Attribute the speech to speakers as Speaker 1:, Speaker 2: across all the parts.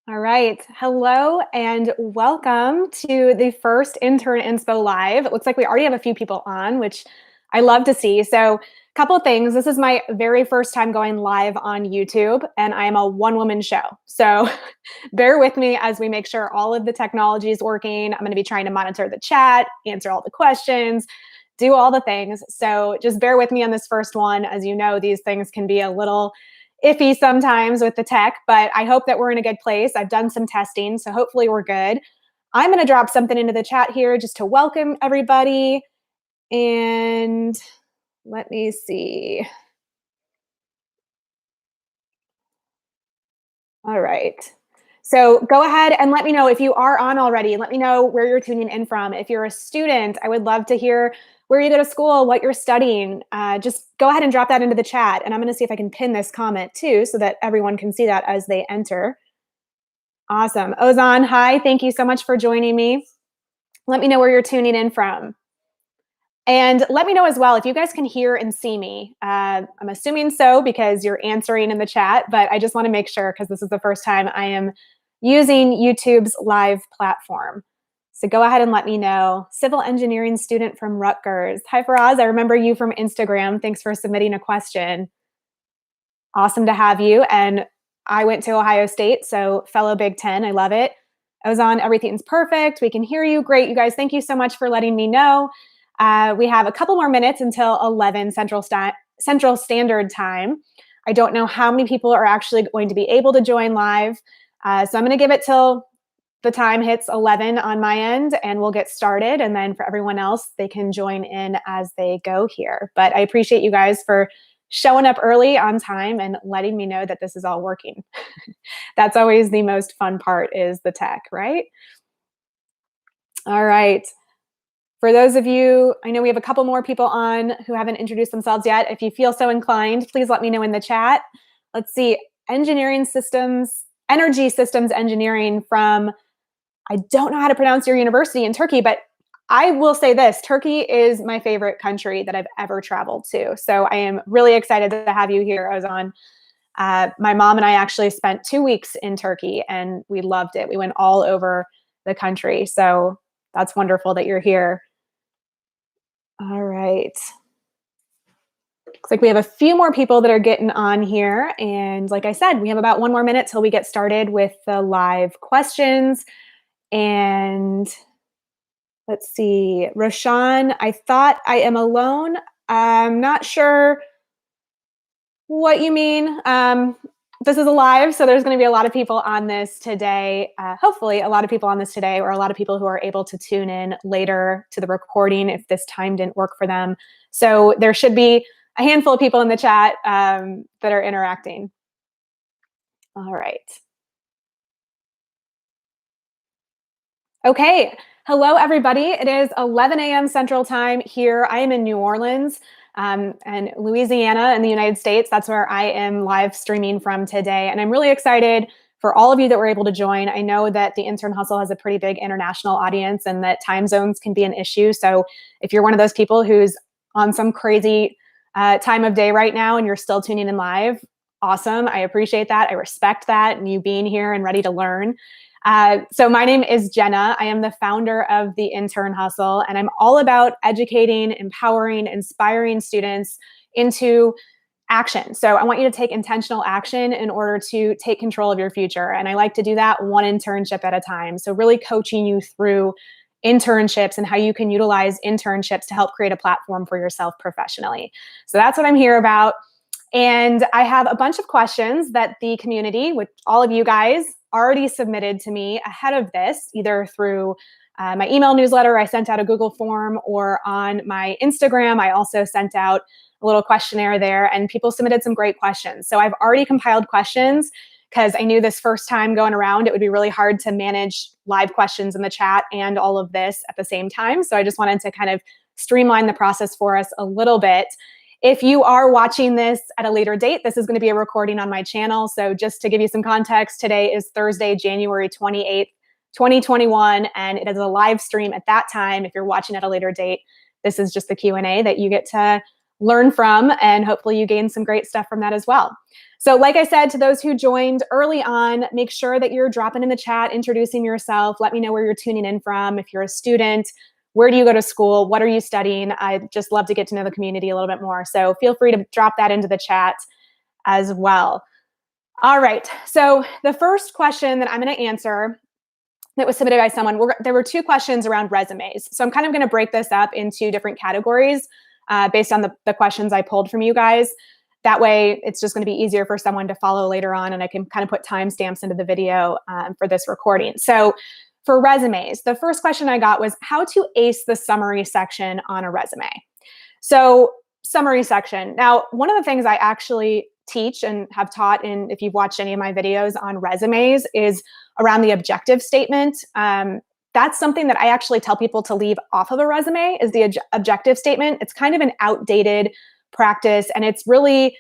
Speaker 1: All right. Hello and welcome to the first Intern Inspo Live. It looks like we already have a few people on, which I love to see. So, a couple of things. This is my very first time going live on YouTube, and I am a one-woman show. So, bear with me as we make sure all of the technology is working. I'm going to be trying to monitor the chat, answer all the questions, do all the things. So, just bear with me on this first one. As you know, these things can be a little iffy sometimes with the tech, but I hope that we're in a good place. I've done some testing, so hopefully we're good. I'm going to drop something into the chat here just to welcome everybody. And let me see. All right. So go ahead and let me know if you are on already. Let me know where you're tuning in from. If you're a student, I would love to hear where you go to school, what you're studying. Just go ahead and drop that into the chat. And I'm going to see if I can pin this comment too so that everyone can see that as they enter. Awesome. Ozan, hi. Thank you so much for joining me. Let me know where you're tuning in from. And let me know as well if you guys can hear and see me. I'm assuming so because you're answering in the chat, but I just want to make sure because this is the first time I am using YouTube's live platform. So go ahead and let me know. Civil engineering student from Rutgers. Hi, Faraz. I remember you from Instagram. Thanks for submitting a question. Awesome to have you. And I went to Ohio State, so fellow Big Ten. I love it. Ozan, everything's perfect. We can hear you. Great. You guys, thank you so much for letting me know. We have a couple more minutes until 11 Central Standard Time. I don't know how many people are actually going to be able to join live. So I'm going to give it till the time hits 11 on my end and we'll get started. And then for everyone else, they can join in as they go here. But I appreciate you guys for showing up early on time and letting me know that this is all working. That's always the most fun part is the tech, right? All right. For those of you, I know we have a couple more people on who haven't introduced themselves yet. If you feel so inclined, please let me know in the chat. Let's see, energy systems engineering from, I don't know how to pronounce your university in Turkey, but I will say this, Turkey is my favorite country that I've ever traveled to. So I am really excited to have you here, Ozan. My mom and I actually spent 2 weeks in Turkey and we loved it. We went all over the country. So that's wonderful that you're here. All right. Looks like we have a few more people that are getting on here. And like I said, we have about 1 more minute till we get started with the live questions. And let's see, Roshan, I thought I am alone. I'm not sure what you mean. This is a live, so there's going to be a lot of people on this today. Hopefully a lot of people on this today, or a lot of people who are able to tune in later to the recording if this time didn't work for them. So there should be a handful of people in the chat that are interacting. All right. Okay. Hello, everybody. It is 11 a.m. Central Time here. I am in New Orleans and Louisiana in the United States. That's where I am live streaming from today. And I'm really excited for all of you that were able to join. I know that the Intern Hustle has a pretty big international audience and that time zones can be an issue. So if you're one of those people who's on some crazy time of day right now and you're still tuning in live, awesome. I appreciate that. I respect that and you being here and ready to learn. So my name is Jenna. I am the founder of the Intern Hustle, and I'm all about educating, empowering, inspiring students into action. So I want you to take intentional action in order to take control of your future. And I like to do that one internship at a time. So really coaching you through internships and how you can utilize internships to help create a platform for yourself professionally. So that's what I'm here about. And I have a bunch of questions that the community, with all of you guys, already submitted to me ahead of this, either through my email newsletter, I sent out a Google form, or on my Instagram, I also sent out a little questionnaire there, and people submitted some great questions. So I've already compiled questions because I knew this first time going around, it would be really hard to manage live questions in the chat and all of this at the same time. So I just wanted to kind of streamline the process for us a little bit. If you are watching this at a later date, this is going to be a recording on my channel. So just to give you some context, today is Thursday, January 28th, 2021, and it is a live stream at that time. If you're watching at a later date, this is just the Q&A that you get to learn from, and hopefully you gain some great stuff from that as well. So like I said, to those who joined early on, make sure that you're dropping in the chat, introducing yourself. Let me know where you're tuning in from. If you're a student, where do you go to school? What are you studying? I'd just love to get to know the community a little bit more. So feel free to drop that into the chat as well. All right, so the first question that I'm going to answer that was submitted by someone, there were two questions around resumes. So I'm kind of going to break this up into different categories based on the questions I pulled from you guys. That way, it's just going to be easier for someone to follow later on, and I can kind of put timestamps into the video for this recording. So for resumes, the first question I got was how to ace the summary section on a resume. So summary section. Now, one of the things I actually teach and have taught, and if you've watched any of my videos on resumes, is around the objective statement. That's something that I actually tell people to leave off of a resume is the objective statement. It's kind of an outdated practice, and it's really,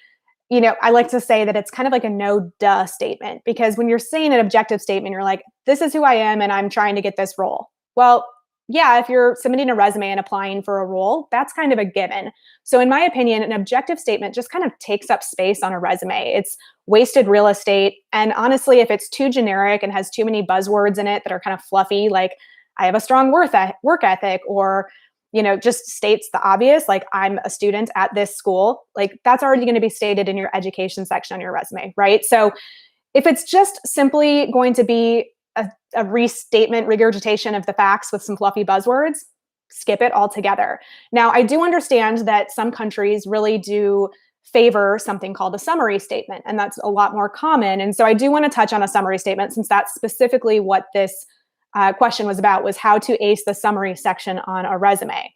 Speaker 1: I like to say that it's kind of like a no duh statement, because when you're saying an objective statement, you're like, this is who I am and I'm trying to get this role. Well, yeah, if you're submitting a resume and applying for a role, that's kind of a given. So in my opinion, an objective statement just kind of takes up space on a resume. It's wasted real estate. And honestly, if it's too generic and has too many buzzwords in it that are kind of fluffy, like I have a strong work ethic, or just states the obvious, like I'm a student at this school, like that's already going to be stated in your education section on your resume, right? So if it's just simply going to be a restatement, regurgitation of the facts with some fluffy buzzwords, skip it altogether. Now, I do understand that some countries really do favor something called a summary statement, and that's a lot more common. And so I do want to touch on a summary statement, since that's specifically what this question was about, was how to ace the summary section on a resume.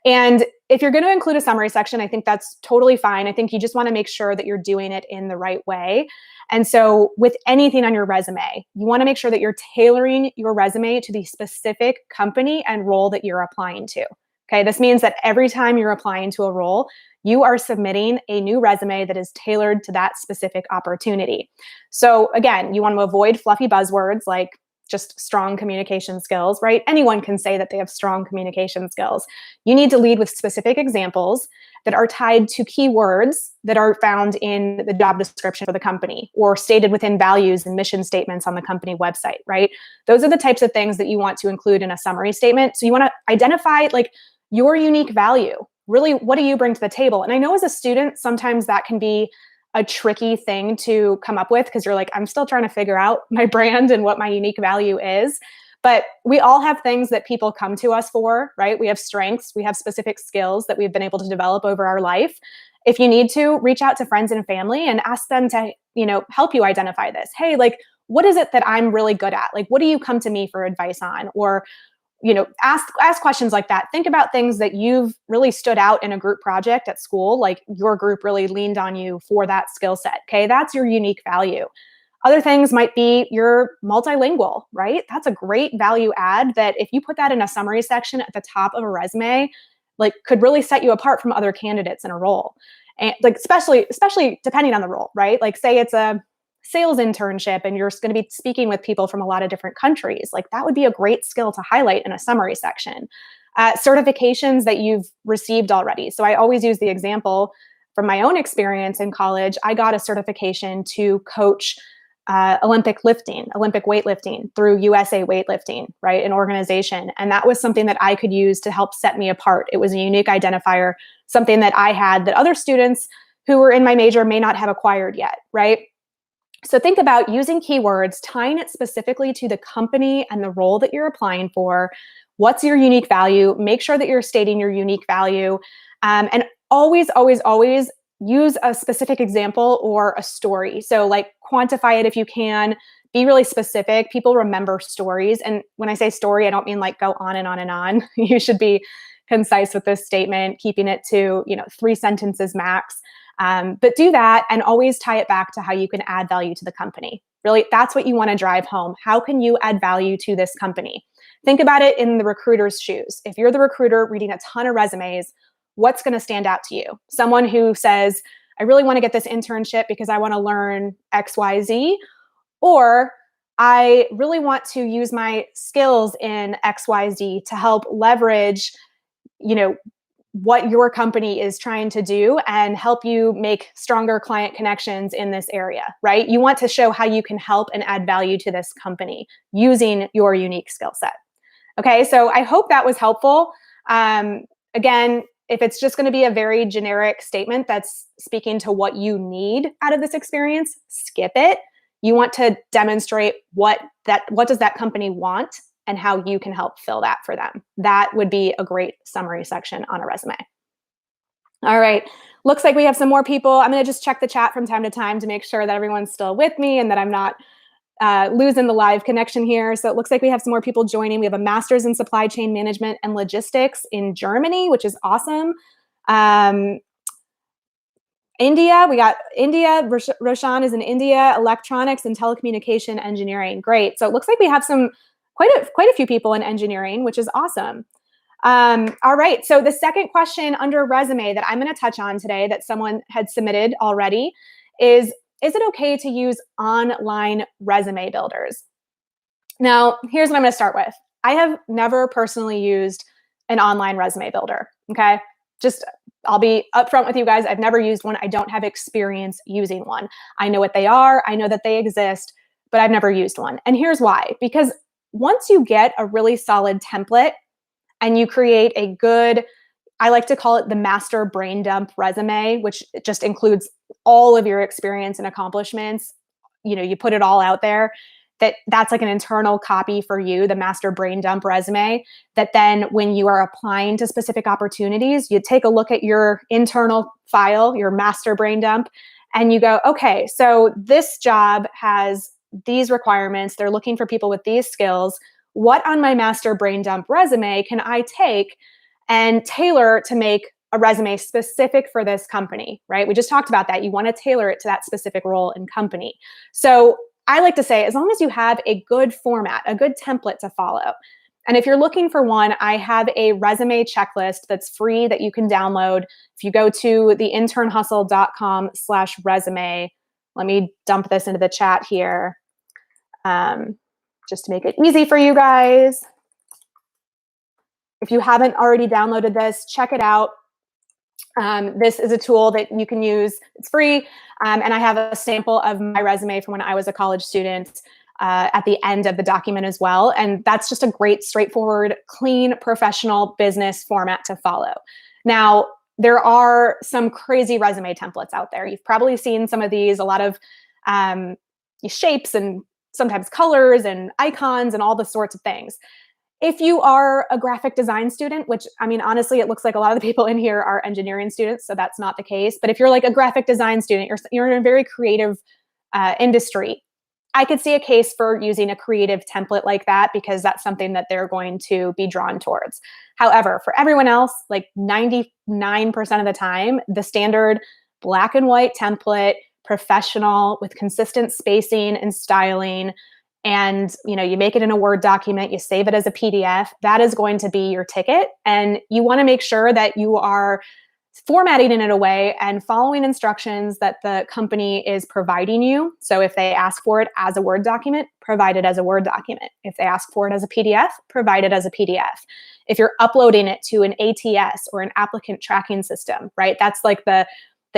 Speaker 1: And if you're going to include a summary section, I think that's totally fine. I think you just want to make sure that you're doing it in the right way. And so with anything on your resume, you want to make sure that you're tailoring your resume to the specific company and role that you're applying to. Okay, this means that every time you're applying to a role, you are submitting a new resume that is tailored to that specific opportunity. So again, you want to avoid fluffy buzzwords like just strong communication skills, right? Anyone can say that they have strong communication skills. You need to lead with specific examples that are tied to keywords that are found in the job description for the company or stated within values and mission statements on the company website, right? Those are the types of things that you want to include in a summary statement. So you want to identify like your unique value. Really, what do you bring to the table? And I know as a student, sometimes that can be a tricky thing to come up with, because you're like, I'm still trying to figure out my brand and what my unique value is. But we all have things that people come to us for, right? We have strengths, we have specific skills that we've been able to develop over our life. If you need to, reach out to friends and family and ask them to, help you identify this. Hey, like, what is it that I'm really good at? Like, what do you come to me for advice on? Or ask questions like that. Think about things that you've really stood out in a group project at school, like your group really leaned on you for that skill set. Okay, that's your unique value. Other things might be you're multilingual, right? That's a great value add that if you put that in a summary section at the top of a resume, like could really set you apart from other candidates in a role. And like especially depending on the role, right? Like say it's a sales internship and you're going to be speaking with people from a lot of different countries, like that would be a great skill to highlight in a summary section. Certifications that you've received already. So I always use the example from my own experience in college. I got a certification to coach Olympic weightlifting through USA Weightlifting, right? An organization. And that was something that I could use to help set me apart. It was a unique identifier, something that I had that other students who were in my major may not have acquired yet, right? So think about using keywords, tying it specifically to the company and the role that you're applying for. What's your unique value? Make sure that you're stating your unique value. And always, always, always use a specific example or a story. So like quantify it if you can. Be really specific. People remember stories. And when I say story, I don't mean like go on and on and on. You should be concise with this statement, keeping it to 3 sentences max. But do that and always tie it back to how you can add value to the company. Really, that's what you want to drive home. How can you add value to this company? Think about it in the recruiter's shoes. If you're the recruiter reading a ton of resumes, what's going to stand out to you? Someone who says, I really want to get this internship because I want to learn XYZ, or I really want to use my skills in XYZ to help leverage, what your company is trying to do and help you make stronger client connections in this area, right? You want to show how you can help and add value to this company using your unique skill set. Okay, so I hope that was helpful. Again, if it's just going to be a very generic statement that's speaking to what you need out of this experience, skip it. You want to demonstrate what does that company want and how you can help fill that for them. That would be a great summary section on a resume. All right, looks like we have some more people. I'm going to just check the chat from time to time to make sure that everyone's still with me and that I'm not losing the live connection here. So it looks like we have some more people joining. We have a master's in supply chain management and logistics in Germany, which is awesome. India, we got India. Roshan is in India, electronics and telecommunication engineering. Great. So it looks like we have some quite a few people in engineering, which is awesome. All right. So the second question under resume that I'm going to touch on today that someone had submitted already is it okay to use online resume builders? Now, here's what I'm going to start with. I have never personally used an online resume builder. Okay. I'll be upfront with you guys. I've never used one. I don't have experience using one. I know what they are. I know that they exist, but I've never used one. And here's why. Because once you get a really solid template and you create a good, I like to call it the master brain dump resume, which just includes all of your experience and accomplishments. You put it all out there. That's like an internal copy for you, the master brain dump resume, that then when you are applying to specific opportunities, you take a look at your internal file, your master brain dump, and you go, okay, so this job has these requirements. They're looking for people with these skills. What on my master brain dump resume can I take and tailor to make a resume specific for this company, right? We just talked about that. You want to tailor it to that specific role and company. So I like to say, as long as you have a good format, a good template to follow. And if you're looking for one, I have a resume checklist that's free that you can download. If you go to the internhustle.com/resume, let me dump this into the chat here, just to make it easy for you guys. If you haven't already downloaded this, check it out. This is a tool that you can use. It's free. And I have a sample of my resume from when I was a college student at the end of the document as well. And that's just a great, straightforward, clean, professional business format to follow. Now, there are some crazy resume templates out there. You've probably seen some of these, a lot of shapes and sometimes colors and icons and all the sorts of things. If you are a graphic design student, which, I mean, honestly, it looks like a lot of the people in here are engineering students, so that's not the case. But if you're like a graphic design student, you're in a very creative industry, I could see a case for using a creative template like that because that's something that they're going to be drawn towards. However, for everyone else, like 99% of the time, the standard black and white template, professional with consistent spacing and styling, and you make it in a Word document, you save it as a PDF, that is going to be your ticket. And you want to make sure that you are formatting it in a way and following instructions that the company is providing you. So if they ask for it as a Word document, provide it as a Word document. If they ask for it as a PDF, provide it as a PDF. If you're uploading it to an ATS or an applicant tracking system, right? That's like the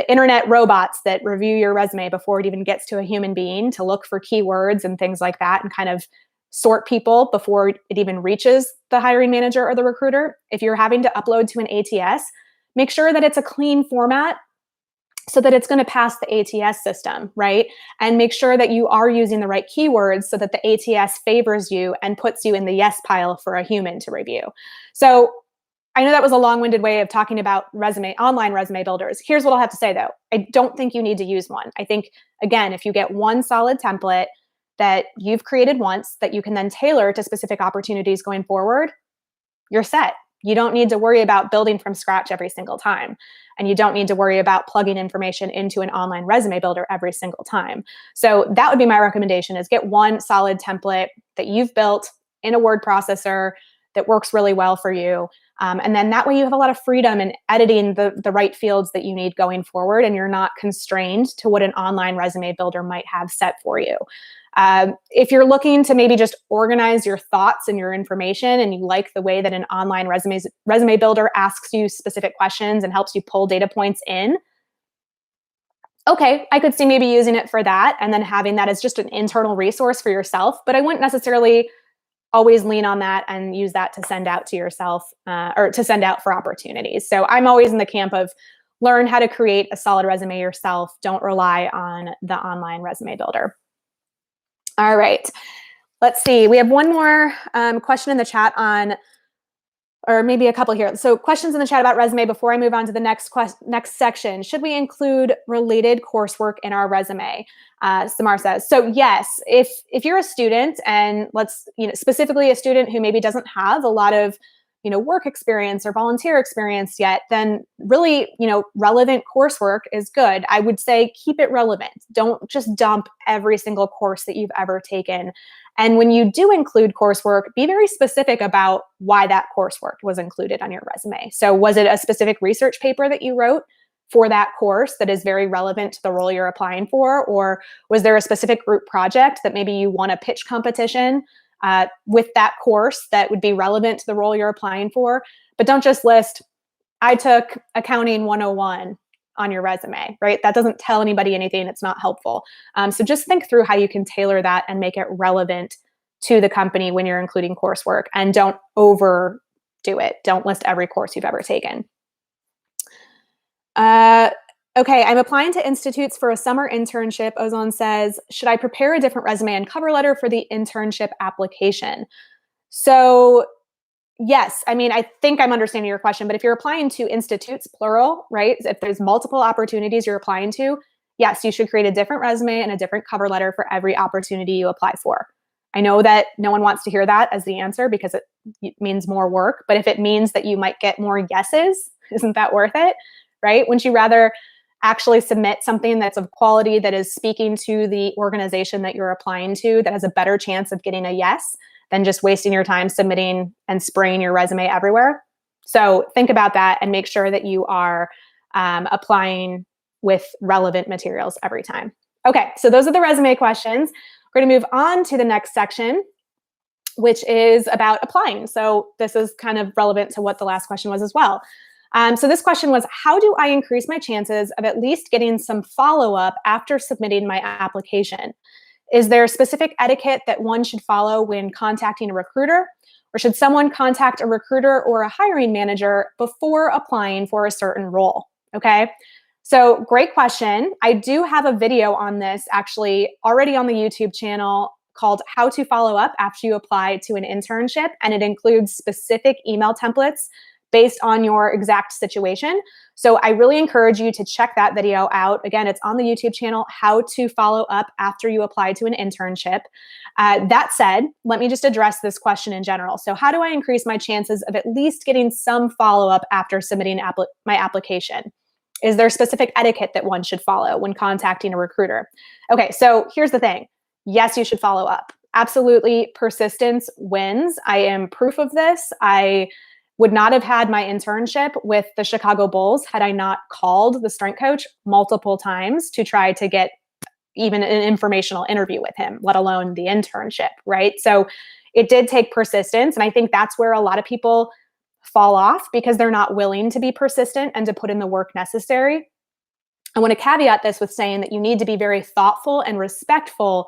Speaker 1: internet robots that review your resume before it even gets to a human being to look for keywords and things like that and kind of sort people before it even reaches the hiring manager or the recruiter. If you're having to upload to an ATS, make sure that it's a clean format so that it's going to pass the ATS system, right? And make sure that you are using the right keywords so that the ATS favors you and puts you in the yes pile for a human to review. So I know that was a long-winded way of talking about online resume builders. Here's what I'll have to say though. I don't think you need to use one. I think, again, if you get one solid template that you've created once that you can then tailor to specific opportunities going forward, you're set. You don't need to worry about building from scratch every single time. And you don't need to worry about plugging information into an online resume builder every single time. So that would be my recommendation, is get one solid template that you've built in a word processor that works really well for you. And then that way you have a lot of freedom in editing the right fields that you need going forward, and you're not constrained to what an online resume builder might have set for you. If you're looking to maybe just organize your thoughts and your information, and you like the way that an online resume builder asks you specific questions and helps you pull data points in, okay, I could see maybe using it for that and then having that as just an internal resource for yourself. But I wouldn't necessarily always lean on that and use that to send out to yourself or to send out for opportunities. So I'm always in the camp of learn how to create a solid resume yourself. Don't rely on the online resume builder. All right. Let's see. We have one more question in the chat on, or maybe a couple here. So questions in the chat about resume before I move on to the next section. Should we include related coursework in our resume? Samar says, so yes, if you're a student, and let's, specifically a student who maybe doesn't have a lot of, work experience or volunteer experience yet, then really, relevant coursework is good. I would say keep it relevant. Don't just dump every single course that you've ever taken. And when you do include coursework, be very specific about why that coursework was included on your resume. So was it a specific research paper that you wrote for that course that is very relevant to the role you're applying for? Or was there a specific group project that maybe you won a pitch competition with that course that would be relevant to the role you're applying for? But don't just list, I took accounting 101 on your resume, right? That doesn't tell anybody anything. It's not helpful. So just think through how you can tailor that and make it relevant to the company when you're including coursework, and don't overdo it. Don't list every course you've ever taken. Okay, I'm applying to institutes for a summer internship. Ozone says, should I prepare a different resume and cover letter for the internship application? So yes, I mean, I think I'm understanding your question, but if you're applying to institutes, plural, right? If there's multiple opportunities you're applying to, yes, you should create a different resume and a different cover letter for every opportunity you apply for. I know that no one wants to hear that as the answer because it means more work, but if it means that you might get more yeses, isn't that worth it, right? Wouldn't you rather actually submit something that's of quality, that is speaking to the organization that you're applying to, that has a better chance of getting a yes, than just wasting your time submitting and spraying your resume everywhere? So think about that and make sure that you are applying with relevant materials every time. Okay, so those are the resume questions. We're going to move on to the next section, which is about applying. So this is kind of relevant to what the last question was as well. So this question was, how do I increase my chances of at least getting some follow-up after submitting my application? Is there a specific etiquette that one should follow when contacting a recruiter? Or should someone contact a recruiter or a hiring manager before applying for a certain role? Okay, so great question. I do have a video on this actually already on the YouTube channel called How to Follow Up After You Apply to an Internship, and it includes specific email templates based on your exact situation. So I really encourage you to check that video out. Again, it's on the YouTube channel, How to Follow Up After You Apply to an Internship. That said, let me just address this question in general. So how do I increase my chances of at least getting some follow-up after submitting my application? Is there specific etiquette that one should follow when contacting a recruiter? Okay, so here's the thing. Yes, you should follow up. Absolutely, persistence wins. I am proof of this. I would not have had my internship with the Chicago Bulls had I not called the strength coach multiple times to try to get even an informational interview with him, let alone the internship, right? So it did take persistence. And I think that's where a lot of people fall off, because they're not willing to be persistent and to put in the work necessary. I want to caveat this with saying that you need to be very thoughtful and respectful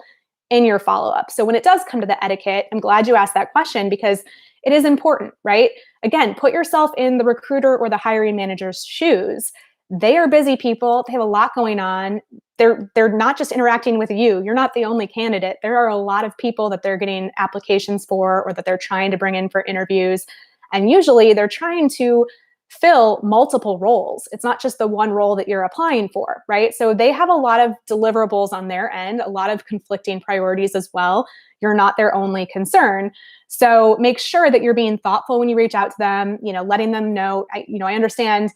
Speaker 1: in your follow-up. So when it does come to the etiquette, I'm glad you asked that question, because it is important, right? Again, put yourself in the recruiter or the hiring manager's shoes. They are busy people. They have a lot going on. They're not just interacting with you. You're not the only candidate. There are a lot of people that they're getting applications for, or that they're trying to bring in for interviews. And usually they're trying to fill multiple roles. It's not just the one role that you're applying for, right? So they have a lot of deliverables on their end, a lot of conflicting priorities as well. You're not their only concern. So make sure that you're being thoughtful when you reach out to them, letting them know, I understand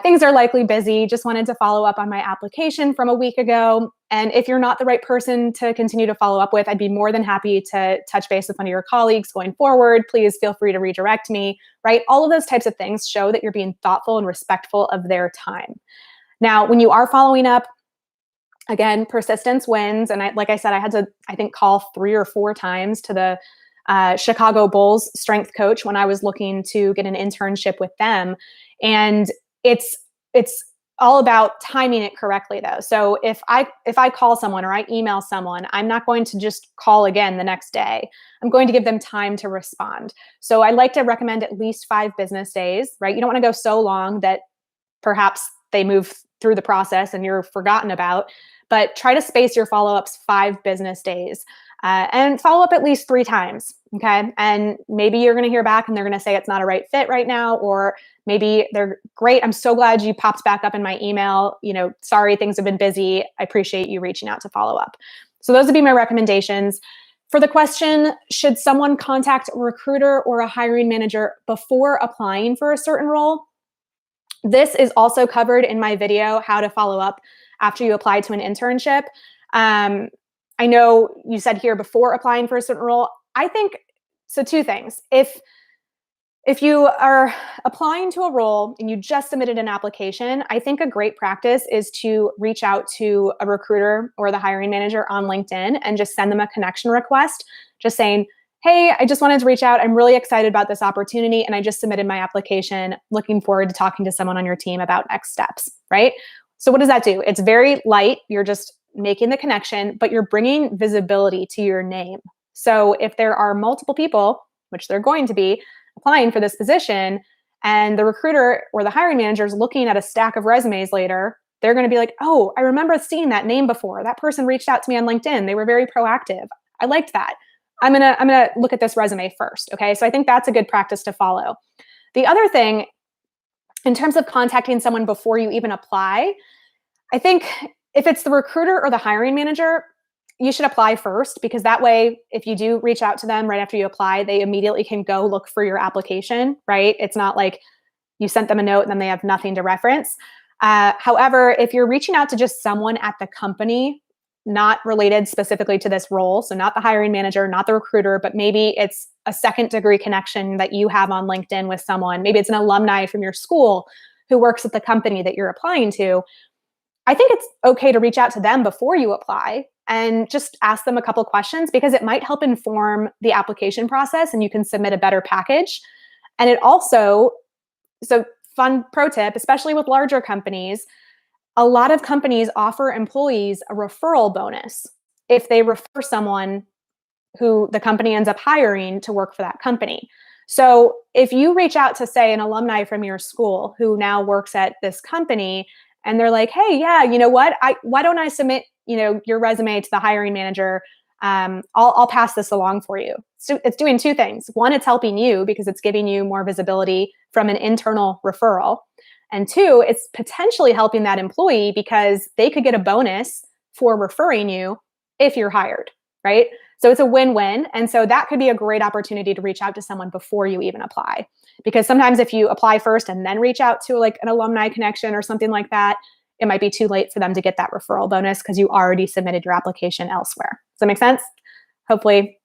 Speaker 1: things are likely busy. Just wanted to follow up on my application from a week ago. And if you're not the right person to continue to follow up with, I'd be more than happy to touch base with one of your colleagues going forward. Please feel free to redirect me, right? All of those types of things show that you're being thoughtful and respectful of their time. Now, when you are following up, Again, persistence wins. And like I said, I had to, I think, call 3 or 4 times to the Chicago Bulls strength coach when I was looking to get an internship with them. And it's all about timing it correctly, though. So if I call someone or I email someone, I'm not going to just call again the next day. I'm going to give them time to respond. So I like to recommend at least 5 business days, right? You don't want to go so long that perhaps they move through the process and you're forgotten about, but try to space your follow-ups 5 business days, and follow up at least 3 times. Okay. And maybe you're going to hear back and they're going to say it's not a right fit right now, or maybe they're great. I'm so glad you popped back up in my email. Sorry, things have been busy. I appreciate you reaching out to follow up. So those would be my recommendations. For the question, should someone contact a recruiter or a hiring manager before applying for a certain role? This is also covered in my video, how to follow up after you apply to an internship. I know you said here before applying for a certain role. I think, so 2 things. If you are applying to a role and you just submitted an application, I think a great practice is to reach out to a recruiter or the hiring manager on LinkedIn and just send them a connection request, just saying, hey, I just wanted to reach out. I'm really excited about this opportunity and I just submitted my application. Looking forward to talking to someone on your team about next steps, right? So what does that do? It's very light. You're just making the connection, but you're bringing visibility to your name. So if there are multiple people, which they're going to be, applying for this position, and the recruiter or the hiring manager is looking at a stack of resumes later, they're going to be like, oh, I remember seeing that name before. That person reached out to me on LinkedIn. They were very proactive. I liked that. I'm gonna look at this resume first. Okay. So I think that's a good practice to follow. The other thing, in terms of contacting someone before you even apply, I think if it's the recruiter or the hiring manager, you should apply first, because that way, if you do reach out to them right after you apply, they immediately can go look for your application, right? It's not like you sent them a note and then they have nothing to reference. However, if you're reaching out to just someone at the company, not related specifically to this role, so not the hiring manager, not the recruiter, but maybe it's a second degree connection that you have on LinkedIn with someone. Maybe it's an alumni from your school who works at the company that you're applying to. I think it's okay to reach out to them before you apply and just ask them a couple questions, because it might help inform the application process and you can submit a better package. And it also, so fun pro tip, especially with larger companies, a lot of companies offer employees a referral bonus if they refer someone who the company ends up hiring to work for that company. So if you reach out to, say, an alumni from your school who now works at this company, and they're like, hey, yeah, you know what? Why don't I submit, your resume to the hiring manager? I'll pass this along for you. So it's doing 2 things. One, it's helping you because it's giving you more visibility from an internal referral. And 2, it's potentially helping that employee because they could get a bonus for referring you if you're hired, right? So it's a win-win. And so that could be a great opportunity to reach out to someone before you even apply. Because sometimes if you apply first and then reach out to like an alumni connection or something like that, it might be too late for them to get that referral bonus because you already submitted your application elsewhere. Does that make sense? Hopefully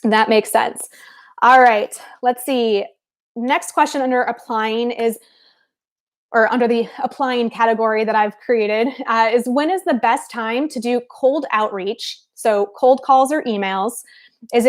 Speaker 1: that makes sense. All right, let's see. Next question under applying is, or under the applying category that I've created, is when is the best time to do cold outreach? So cold calls or emails. Is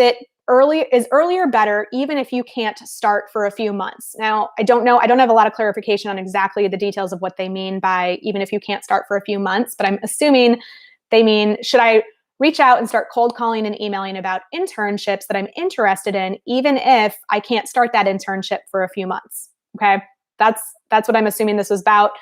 Speaker 1: earlier better, even if you can't start for a few months? Now, I don't know. I don't have a lot of clarification on exactly the details of what they mean by even if you can't start for a few months, but I'm assuming they mean, should I reach out and start cold calling and emailing about internships that I'm interested in, even if I can't start that internship for a few months? Okay. That's what I'm assuming this was about.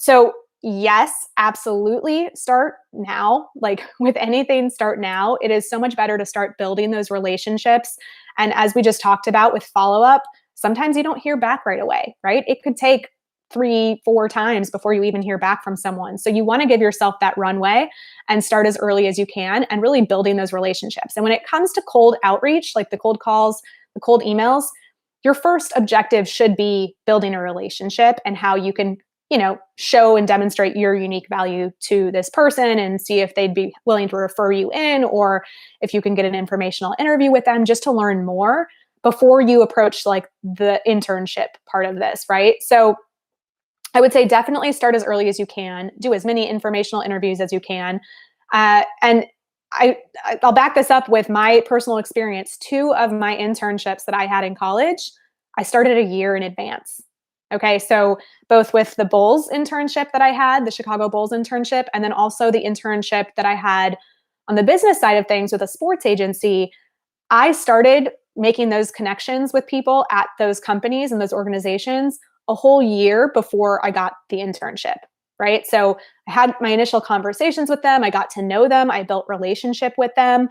Speaker 1: So yes, absolutely. Start now. Like with anything, start now. It is so much better to start building those relationships. And as we just talked about with follow-up, sometimes you don't hear back right away, right? It could take 3-4 times before you even hear back from someone. So you want to give yourself that runway and start as early as you can and really building those relationships. And when it comes to cold outreach, like the cold calls, the cold emails, your first objective should be building a relationship and how you can, show and demonstrate your unique value to this person and see if they'd be willing to refer you in, or if you can get an informational interview with them just to learn more before you approach like the internship part of this, right? So I would say definitely start as early as you can. Do as many informational interviews as you can. And I, I'll back this up with my personal experience. 2 of my internships that I had in college, I started a year in advance. Okay, so both with the Bulls internship that I had, the Chicago Bulls internship, and then also the internship that I had on the business side of things with a sports agency, I started making those connections with people at those companies and those organizations a whole year before I got the internship, right? So I had my initial conversations with them, I got to know them, I built relationship with them,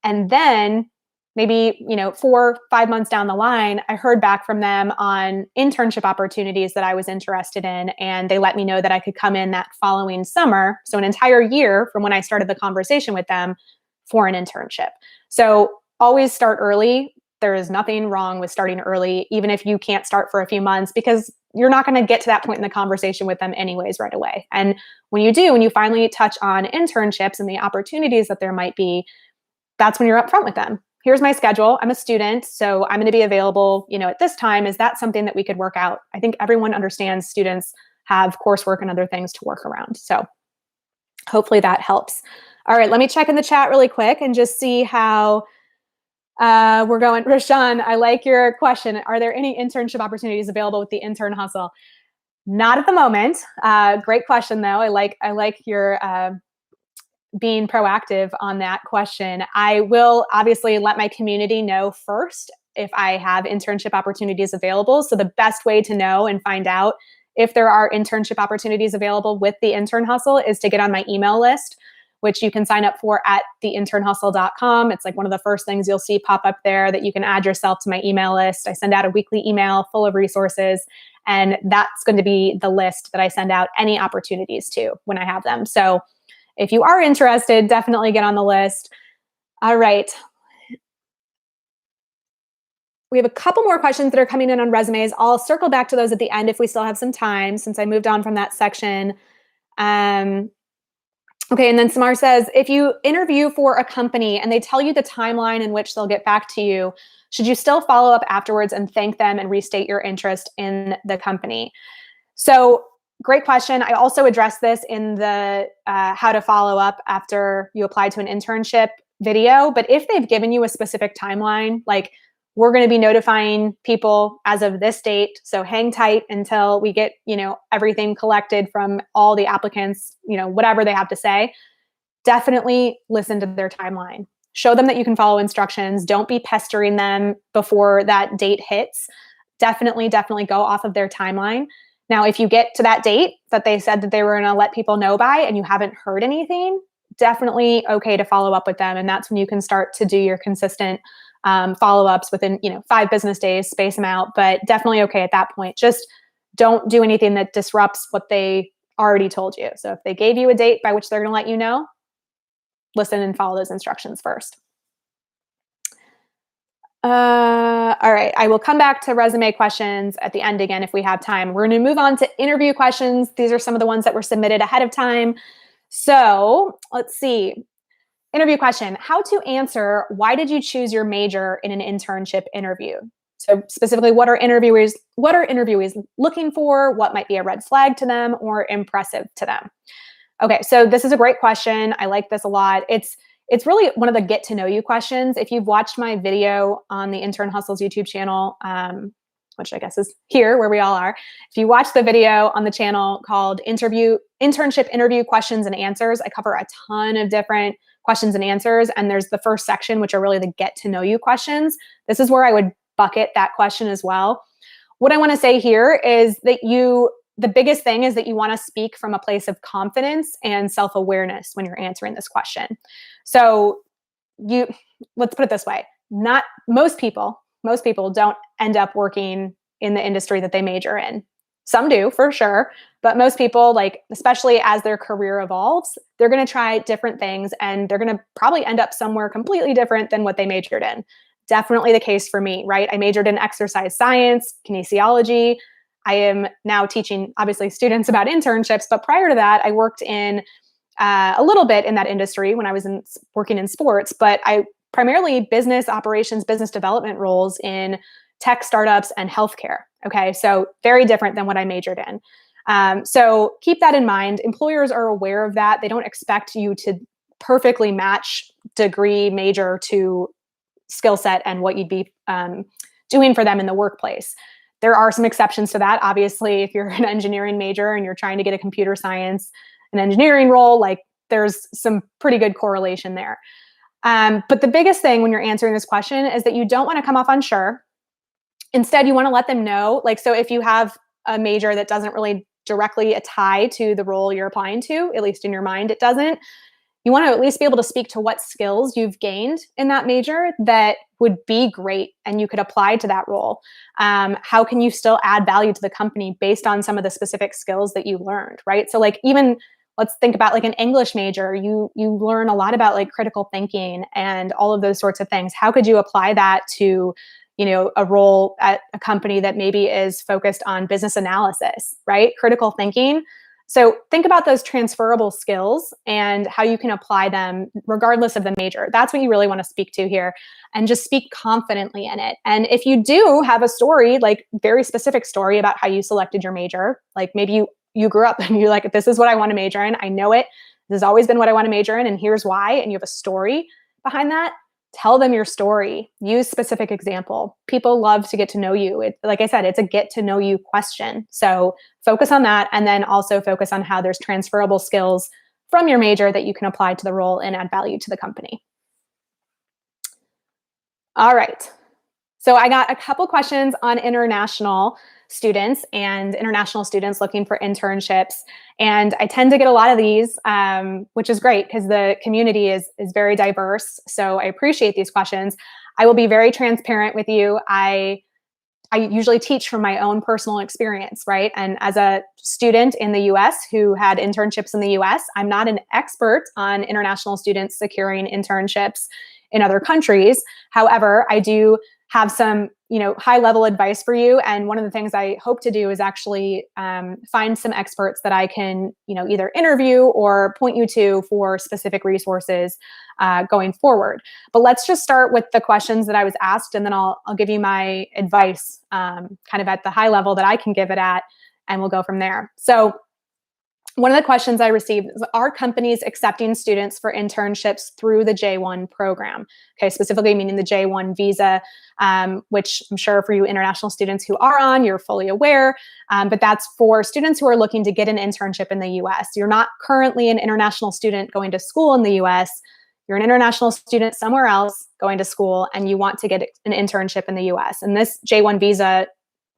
Speaker 1: and then maybe, 4, 5 months down the line, I heard back from them on internship opportunities that I was interested in, and they let me know that I could come in that following summer, so an entire year from when I started the conversation with them for an internship. So always start early. There is nothing wrong with starting early, even if you can't start for a few months, because you're not going to get to that point in the conversation with them anyways right away. And when you do, when you finally touch on internships and the opportunities that there might be, that's when you're upfront with them. Here's my schedule. I'm a student, so I'm going to be available, at this time. Is that something that we could work out? I think everyone understands students have coursework and other things to work around. So hopefully that helps. All right, let me check in the chat really quick and just see how we're going. Rashawn, I like your question. Are there any internship opportunities available with the Intern Hustle? Not at the moment. Great question, though. I like your being proactive on that question. I will obviously let my community know first if I have internship opportunities available. So the best way to know and find out if there are internship opportunities available with the Intern Hustle is to get on my email list, which you can sign up for at theinternhustle.com. It's like one of the first things you'll see pop up there, that you can add yourself to my email list. I send out a weekly email full of resources, and that's going to be the list that I send out any opportunities to when I have them. So if you are interested, definitely get on the list. All right. We have a couple more questions that are coming in on resumes. I'll circle back to those at the end if we still have some time, since I moved on from that section. Okay, and then Samar says, if you interview for a company and they tell you the timeline in which they'll get back to you, should you still follow up afterwards and thank them and restate your interest in the company? So great question. I also addressed this in the how to follow up after you apply to an internship video. But if they've given you a specific timeline, like we're going to be notifying people as of this date, so hang tight until we get, everything collected from all the applicants, whatever they have to say, definitely listen to their timeline. Show them that you can follow instructions. Don't be pestering them before that date hits. Definitely go off of their timeline. Now, if you get to that date that they said that they were going to let people know by and you haven't heard anything, definitely okay to follow up with them. And that's when you can start to do your consistent follow-ups within, 5 business days, space them out, but definitely okay at that point. Just don't do anything that disrupts what they already told you. So if they gave you a date by which they're going to let you know, listen and follow those instructions first. All right. I will come back to resume questions at the end again if we have time. We're going to move on to interview questions. These are some of the ones that were submitted ahead of time. So let's see. Interview question: how to answer why did you choose your major in an internship interview? So specifically, what are interviewers looking for? What might be a red flag to them or impressive to them? Okay, so this is a great question. I like this a lot. It's really one of the get to know you questions. If you've watched my video on the Intern Hustle's YouTube channel, which I guess is here where we all are. If you watch the video on the channel called Internship Interview Questions and Answers, I cover a ton of different questions and answers. And there's the first section, which are really the get to know you questions. This is where I would bucket that question as well. What I want to say here is that the biggest thing is that you want to speak from a place of confidence and self-awareness when you're answering this question. So let's put it this way. Not most people don't end up working in the industry that they major in. Some do for sure, but most people, especially as their career evolves, they're going to try different things and they're going to probably end up somewhere completely different than what they majored in. Definitely the case for me, right? I majored in exercise science, kinesiology. I am now teaching, obviously, students about internships, but prior to that, I worked in a little bit in that industry when I was working in sports, but I primarily business operations, business development roles in tech startups and healthcare. Okay, so very different than what I majored in. So keep that in mind. Employers are aware of that. They don't expect you to perfectly match degree, major to skill set and what you'd be doing for them in the workplace. There are some exceptions to that. Obviously, if you're an engineering major and you're trying to get a computer science and engineering role, like there's some pretty good correlation there. But the biggest thing when you're answering this question is that you don't want to come off unsure. Instead, you want to let them know, like, so if you have a major that doesn't really directly tie to the role you're applying to, at least in your mind, it doesn't, you want to at least be able to speak to what skills you've gained in that major that would be great and you could apply to that role. How can you still add value to the company based on some of the specific skills that you learned, right? So like even let's think about like an English major, you learn a lot about like critical thinking and all of those sorts of things. How could you apply that to, you know, a role at a company that maybe is focused on business analysis, right? Critical thinking. So think about those transferable skills and how you can apply them regardless of the major. That's what you really want to speak to here, and just speak confidently in it. And if you do have a story, like very specific story about how you selected your major, like maybe you grew up and you're like, this is what I want to major in. I know it. This has always been what I want to major in, and here's why. And you have a story behind that. Tell them your story. Use specific example. People love to get to know you. Like I said, it's a get to know you question. So focus on that, and then also focus on how there's transferable skills from your major that you can apply to the role and add value to the company. All right. So I got a couple questions on international students and international students looking for internships. And I tend to get a lot of these, which is great because the community is very diverse. So I appreciate these questions. I will be very transparent with you. I usually teach from my own personal experience, right? And as a student in the US who had internships in the US, I'm not an expert on international students securing internships in other countries. However, I do have some, you know, high level advice for you. And one of the things I hope to do is actually find some experts that I can, you know, either interview or point you to for specific resources going forward. But let's just start with the questions that I was asked, and then I'll give you my advice kind of at the high level that I can give it at, and we'll go from there. So one of the questions I received is, are companies accepting students for internships through the J1 program? Okay, specifically meaning the J1 visa, which I'm sure for you international students who are on, you're fully aware, but that's for students who are looking to get an internship in the US. You're not currently an international student going to school in the US. You're an international student somewhere else going to school, and you want to get an internship in the US. And this J1 visa,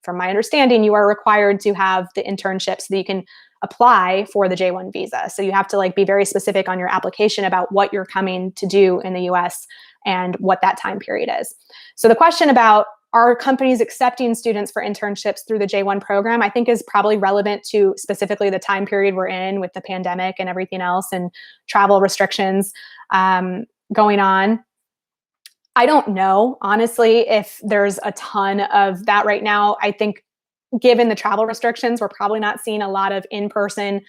Speaker 1: from my understanding, you are required to have the internship so that you can apply for the J1 visa. So you have to like be very specific on your application about what you're coming to do in the US and what that time period is. So the question about, are companies accepting students for internships through the J1 program, I think is probably relevant to specifically the time period we're in with the pandemic and everything else and travel restrictions going on. I don't know, honestly, if there's a ton of that right now. I think given the travel restrictions, we're probably not seeing a lot of in-person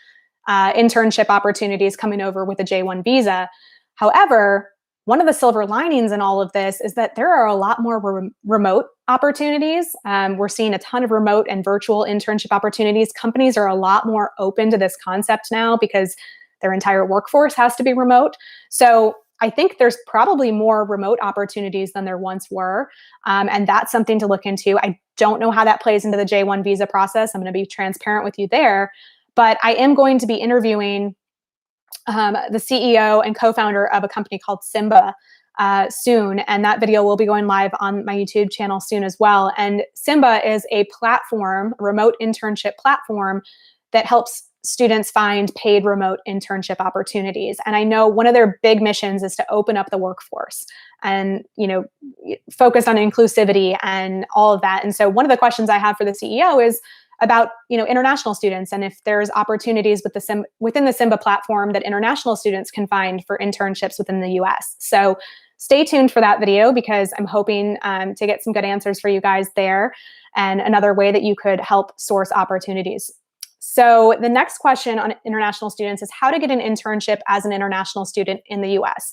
Speaker 1: internship opportunities coming over with a J1 visa. However, one of the silver linings in all of this is that there are a lot more remote opportunities. We're seeing a ton of remote and virtual internship opportunities. Companies are a lot more open to this concept now because their entire workforce has to be remote. So I think there's probably more remote opportunities than there once were. And that's something to look into. I don't know how that plays into the J1 visa process. I'm going to be transparent with you there. But I am going to be interviewing the CEO and co-founder of a company called Simba soon. And that video will be going live on my YouTube channel soon as well. And Simba is a platform, a remote internship platform that helps students find paid remote internship opportunities. And I know one of their big missions is to open up the workforce and, you know, focus on inclusivity and all of that. And so one of the questions I have for the CEO is about, you know, international students, and if there's opportunities with within the Simba platform that international students can find for internships within the US. So stay tuned for that video, because I'm hoping to get some good answers for you guys there, and another way that you could help source opportunities. So the next question on international students is how to get an internship as an international student in the US.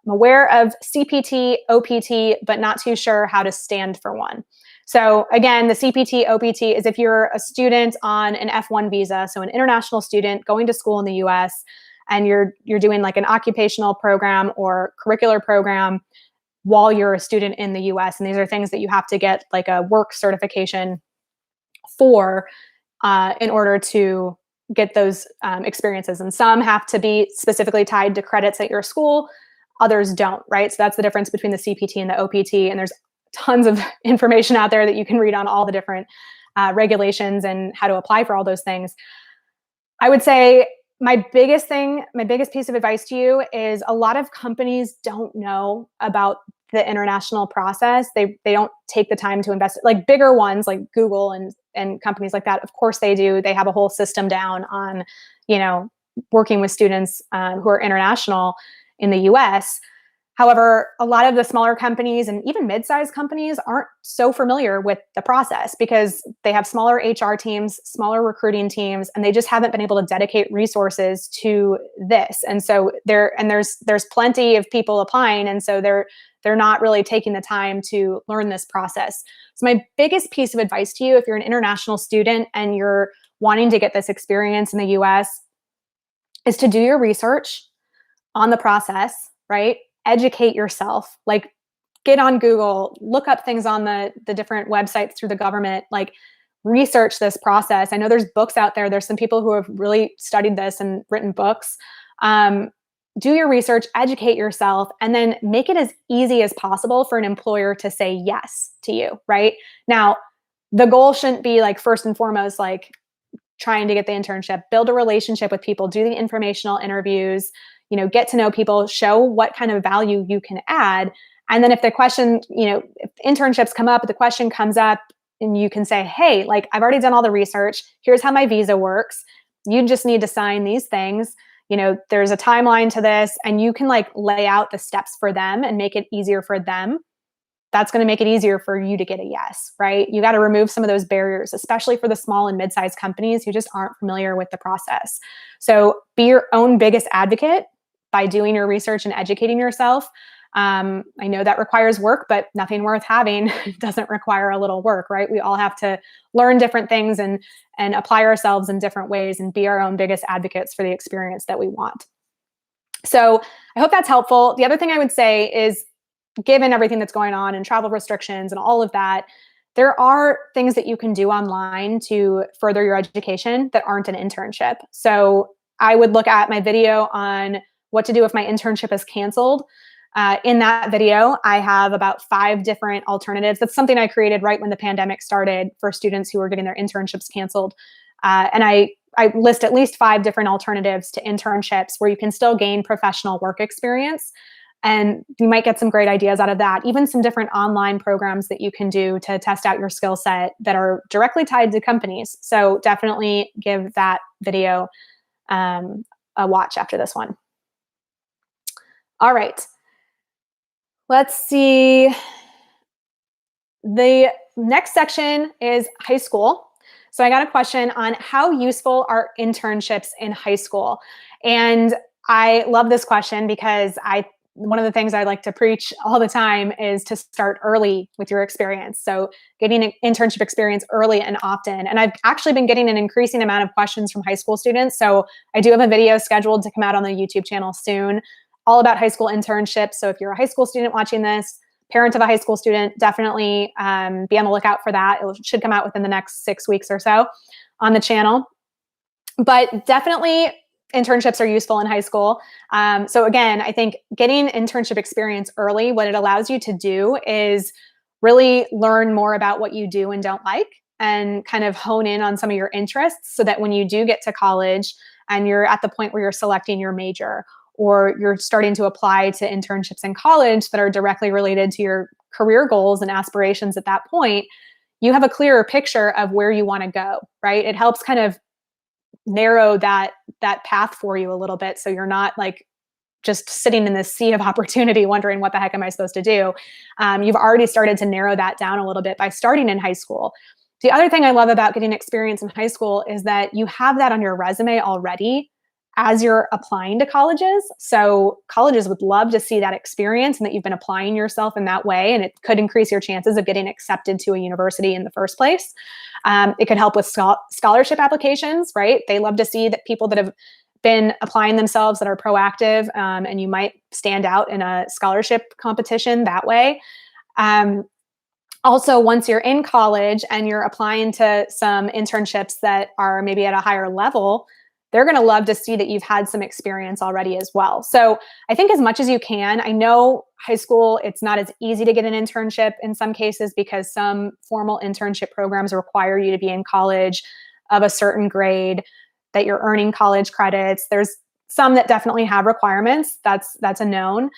Speaker 1: I'm aware of CPT, OPT, but not too sure how to stand for one. So again, the CPT, OPT is if you're a student on an F1 visa, so an international student going to school in the US, and you're doing like an occupational program or curricular program while you're a student in the US. And these are things that you have to get like a work certification for in order to get those experiences. And some have to be specifically tied to credits at your school, others don't, right? So that's the difference between the CPT and the OPT. And there's tons of information out there that you can read on all the different regulations and how to apply for all those things. I would say my biggest piece of advice to you is a lot of companies don't know about the international process. They don't take the time to invest. Like bigger ones like Google and companies like that, of course they do. They have a whole system down on, working with students who are international in the US. However, a lot of the smaller companies and even mid-sized companies aren't so familiar with the process because they have smaller HR teams, smaller recruiting teams, and they just haven't been able to dedicate resources to this. And so there's plenty of people applying, and so they're not really taking the time to learn this process. So my biggest piece of advice to you, if you're an international student and you're wanting to get this experience in the US, is to do your research on the process, right? Educate yourself, like get on Google, look up things on the different websites through the government, like research this process. I know there's books out there. There's some people who have really studied this and written books. Do your research, educate yourself, and then make it as easy as possible for an employer to say yes to you, right? Now, the goal shouldn't be like first and foremost, like trying to get the internship. Build a relationship with people, do the informational interviews, get to know people, show what kind of value you can add. And then if the question, if internships come up, the question comes up and you can say, hey, like I've already done all the research. Here's how my visa works. You just need to sign these things. There's a timeline to this, and you can like lay out the steps for them and make it easier for them. That's going to make it easier for you to get a yes, right? You got to remove some of those barriers, especially for the small and mid-sized companies who just aren't familiar with the process. So be your own biggest advocate by doing your research and educating yourself. I know that requires work, but nothing worth having doesn't require a little work, right? We all have to learn different things and apply ourselves in different ways and be our own biggest advocates for the experience that we want. So I hope that's helpful. The other thing I would say is, given everything that's going on and travel restrictions and all of that, there are things that you can do online to further your education that aren't an internship. So I would look at my video on what to do if my internship is canceled. In that video, I have about 5 different alternatives. That's something I created right when the pandemic started for students who were getting their internships canceled. And I list at least 5 different alternatives to internships where you can still gain professional work experience. And you might get some great ideas out of that. Even some different online programs that you can do to test out your skill set that are directly tied to companies. So definitely give that video a watch after this one. All right. Let's see. The next section is high school. So I got a question on how useful are internships in high school? And I love this question because one of the things I like to preach all the time is to start early with your experience. So getting an internship experience early and often. And I've actually been getting an increasing amount of questions from high school students. So I do have a video scheduled to come out on the YouTube channel soon, all about high school internships. So if you're a high school student watching this, parent of a high school student, definitely be on the lookout for that. It should come out within the next 6 weeks or so on the channel. But definitely internships are useful in high school. So again, I think getting internship experience early, what it allows you to do is really learn more about what you do and don't like and kind of hone in on some of your interests so that when you do get to college and you're at the point where you're selecting your major or you're starting to apply to internships in college that are directly related to your career goals and aspirations at that point, you have a clearer picture of where you want to go, right? It helps kind of narrow that path for you a little bit. So you're not like just sitting in this sea of opportunity wondering what the heck am I supposed to do? You've already started to narrow that down a little bit by starting in high school. The other thing I love about getting experience in high school is that you have that on your resume already as you're applying to colleges. So colleges would love to see that experience and that you've been applying yourself in that way. And it could increase your chances of getting accepted to a university in the first place. It could help with scholarship applications, right? They love to see that people that have been applying themselves that are proactive, and you might stand out in a scholarship competition that way. Also, once you're in college and you're applying to some internships that are maybe at a higher level, they're going to love to see that you've had some experience already as well. So I think as much as you can. I know high school, it's not as easy to get an internship in some cases because some formal internship programs require you to be in college of a certain grade, that you're earning college credits. There's some that definitely have requirements. That's a known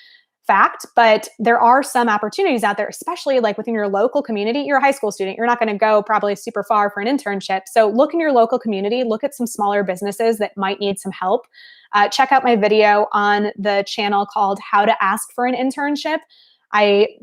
Speaker 1: fact, but there are some opportunities out there, especially like within your local community. You're a high school student. You're not going to go probably super far for an internship. So look in your local community, look at some smaller businesses that might need some help. Check out my video on the channel called How to Ask for an Internship.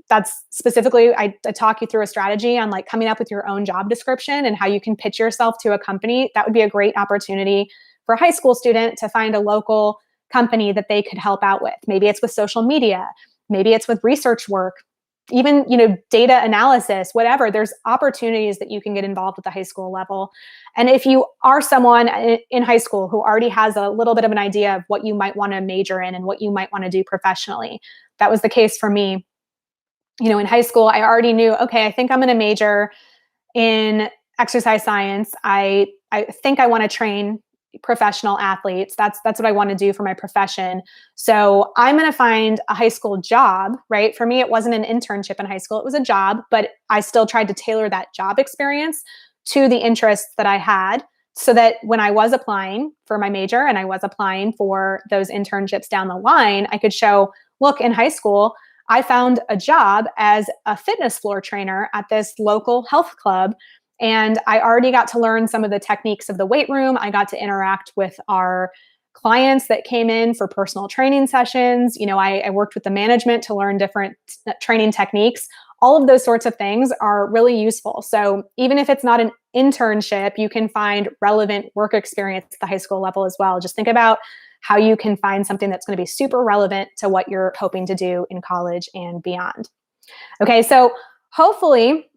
Speaker 1: That's specifically, I talk you through a strategy on like coming up with your own job description and how you can pitch yourself to a company. That would be a great opportunity for a high school student to find a local company that they could help out with. Maybe it's with social media, maybe it's with research work, even, data analysis, whatever. There's opportunities that you can get involved at the high school level. And if you are someone in high school who already has a little bit of an idea of what you might want to major in and what you might want to do professionally, that was the case for me. In high school, I already knew, okay, I think I'm going to major in exercise science. I think I want to train professional athletes. That's what I want to do for my profession. So I'm going to find a high school job, right? For me, it wasn't an internship in high school. It was a job, but I still tried to tailor that job experience to the interests that I had so that when I was applying for my major and I was applying for those internships down the line, I could show, look, in high school, I found a job as a fitness floor trainer at this local health club. And I already got to learn some of the techniques of the weight room. I got to interact with our clients that came in for personal training sessions. I worked with the management to learn different training techniques. All of those sorts of things are really useful. So even if it's not an internship, you can find relevant work experience at the high school level as well. Just think about how you can find something that's going to be super relevant to what you're hoping to do in college and beyond. Okay, so hopefully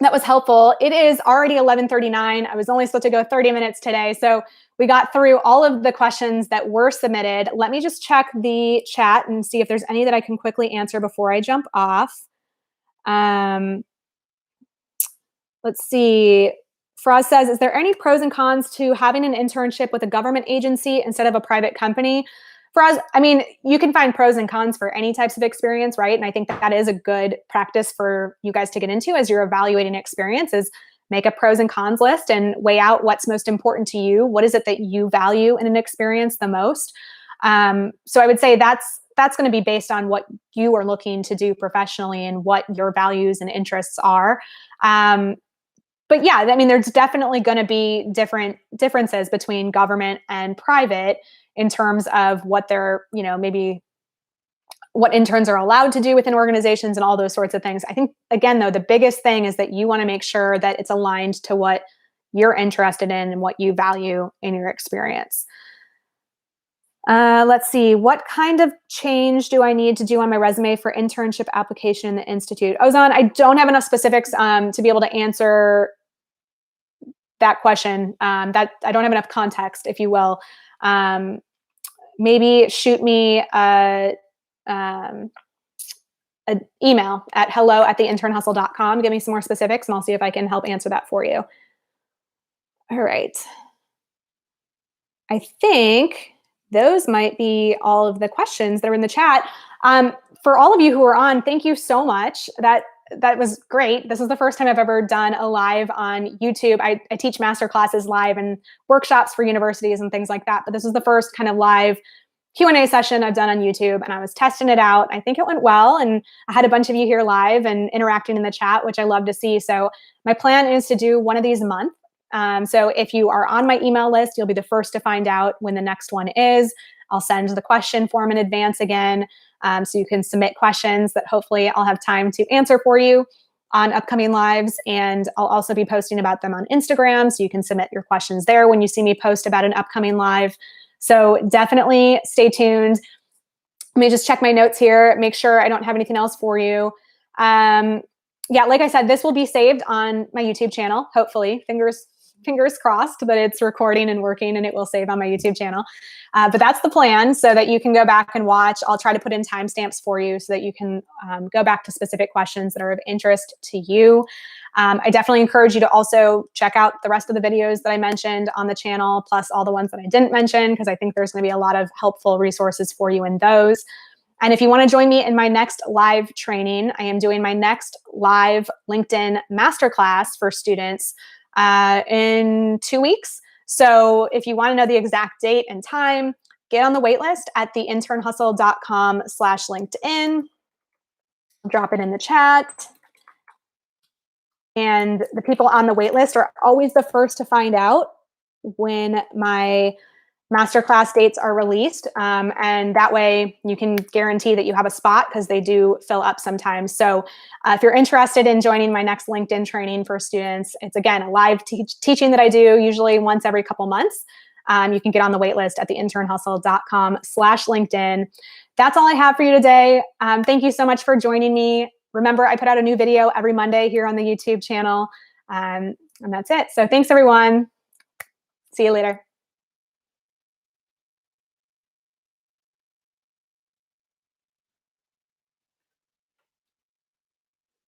Speaker 1: that was helpful. It is already 11:39. I was only supposed to go 30 minutes today. So we got through all of the questions that were submitted. Let me just check the chat and see if there's any that I can quickly answer before I jump off. Let's see. Froz says, is there any pros and cons to having an internship with a government agency instead of a private company? Froz, you can find pros and cons for any types of experience, right? And I think that is a good practice for you guys to get into as you're evaluating experiences. Make a pros and cons list and weigh out what's most important to you. What is it that you value in an experience the most? So I would say that's going to be based on what you are looking to do professionally and what your values and interests are. But yeah, there's definitely going to be differences between government and private in terms of what they're, maybe what interns are allowed to do within organizations and all those sorts of things. I think, again, though, the biggest thing is that you want to make sure that it's aligned to what you're interested in and what you value in your experience. Let's see. What kind of change do I need to do on my resume for internship application in the Institute? Ozan, I don't have enough specifics to be able to answer that question. That I don't have enough context, if you will. Maybe shoot me an email at hello@theinternhustle.com. Give me some more specifics and I'll see if I can help answer that for you. All right. I think those might be all of the questions that are in the chat. For all of you who are on, thank you so much. That was great. This is the first time I've ever done a live on YouTube. I teach master classes live and workshops for universities and things like that. But this is the first kind of live Q&A session I've done on YouTube, and I was testing it out. I think it went well, and I had a bunch of you here live and interacting in the chat, which I love to see. So my plan is to do one of these a month. So if you are on my email list, you'll be the first to find out when the next one is. I'll send the question form in advance again. So you can submit questions that hopefully I'll have time to answer for you on upcoming lives. And I'll also be posting about them on Instagram. So you can submit your questions there when you see me post about an upcoming live. So definitely stay tuned. Let me just check my notes here, make sure I don't have anything else for you. Yeah, like I said, this will be saved on my YouTube channel, hopefully. Fingers crossed that it's recording and working and it will save on my YouTube channel. But that's the plan, so that you can go back and watch. I'll try to put in timestamps for you so that you can go back to specific questions that are of interest to you. I definitely encourage you to also check out the rest of the videos that I mentioned on the channel, plus all the ones that I didn't mention, because I think there's going to be a lot of helpful resources for you in those. And if you want to join me in my next live training, I am doing my next live LinkedIn masterclass for students in 2 weeks. So if you want to know the exact date and time, get on the waitlist at the internhustle.com/LinkedIn. Drop it in the chat. And the people on the waitlist are always the first to find out when my masterclass dates are released. And that way you can guarantee that you have a spot, because they do fill up sometimes. So if you're interested in joining my next LinkedIn training for students, it's again a live teaching that I do usually once every couple months. You can get on the waitlist at the internhustle.com/LinkedIn. That's all I have for you today. Thank you so much for joining me. Remember, I put out a new video every Monday here on the YouTube channel. And that's it. So thanks, everyone. See you later.